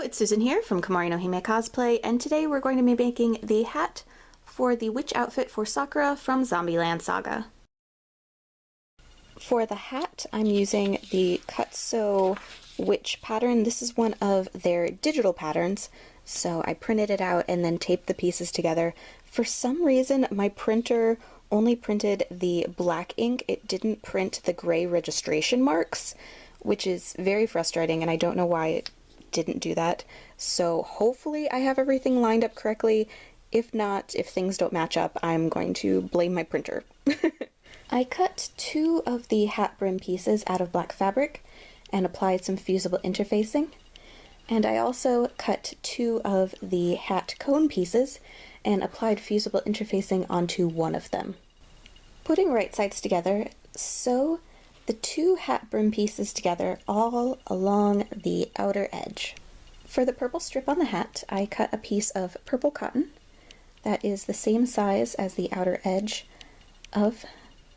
it's Susan here from Komori no Hime Cosplay, and today we're going to be making the hat for the witch outfit for Sakura from Zombieland Saga. For the hat, I'm using the Cut-Sew witch pattern. This is one of their digital patterns, so I printed it out and then taped the pieces together. For some reason, my printer only printed the black ink. It didn't print the gray registration marks, which is very frustrating, and I don't know why it didn't do that. So hopefully I have everything lined up correctly. If not, if things don't match up, I'm going to blame my printer. I cut two of the hat brim pieces out of black fabric and applied some fusible interfacing. And I also cut two of the hat cone pieces and applied fusible interfacing onto one of them. Putting right sides together, sew the two hat brim pieces together all along the outer edge. For the purple strip on the hat, I cut a piece of purple cotton that is the same size as the outer edge of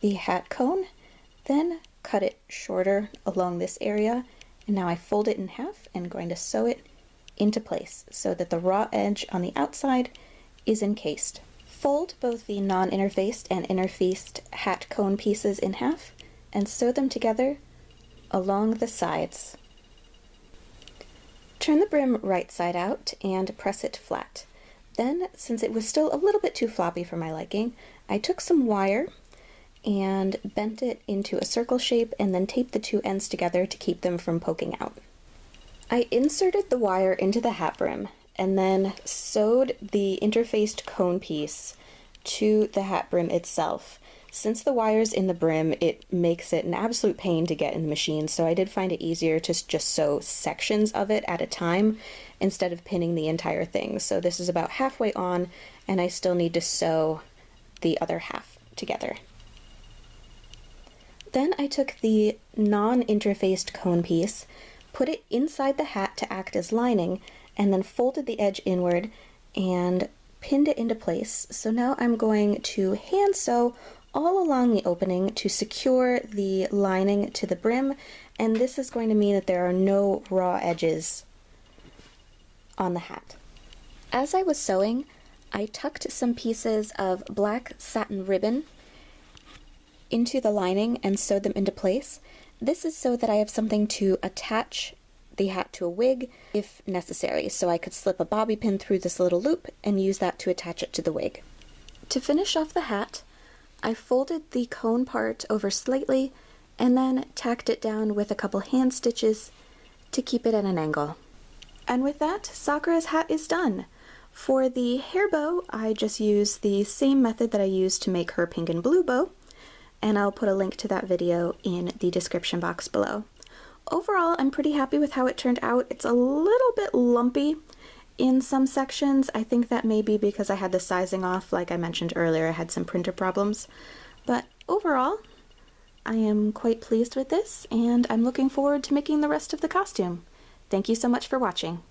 the hat cone, then cut it shorter along this area, and now I fold it in half and going to sew it into place so that the raw edge on the outside is encased. Fold both the non-interfaced and interfaced hat cone pieces in half and sew them together along the sides. Turn the brim right side out and press it flat. Then, since it was still a little bit too floppy for my liking, I took some wire and bent it into a circle shape and then taped the two ends together to keep them from poking out. I inserted the wire into the hat brim and then sewed the interfaced cone piece to the hat brim itself. Since the wire's in the brim, it makes it an absolute pain to get in the machine, so I did find it easier to just sew sections of it at a time instead of pinning the entire thing. So this is about halfway on, and I still need to sew the other half together. Then I took the non-interfaced cone piece, put it inside the hat to act as lining, and then folded the edge inward and pinned it into place. So now I'm going to hand sew all along the opening to secure the lining to the brim, and this is going to mean that there are no raw edges on the hat. As I was sewing, I tucked some pieces of black satin ribbon into the lining and sewed them into place. This is so that I have something to attach the hat to a wig if necessary, so I could slip a bobby pin through this little loop and use that to attach it to the wig. To finish off the hat, I folded the cone part over slightly and then tacked it down with a couple hand stitches to keep it at an angle. And with that, Sakura's hat is done. For the hair bow, I just used the same method that I used to make her pink and blue bow, and I'll put a link to that video in the description box below. Overall, I'm pretty happy with how it turned out. It's a little bit lumpy in some sections. I think that may be because I had the sizing off. Like I mentioned earlier, I had some printer problems. But overall, I am quite pleased with this, and I'm looking forward to making the rest of the costume. Thank you so much for watching.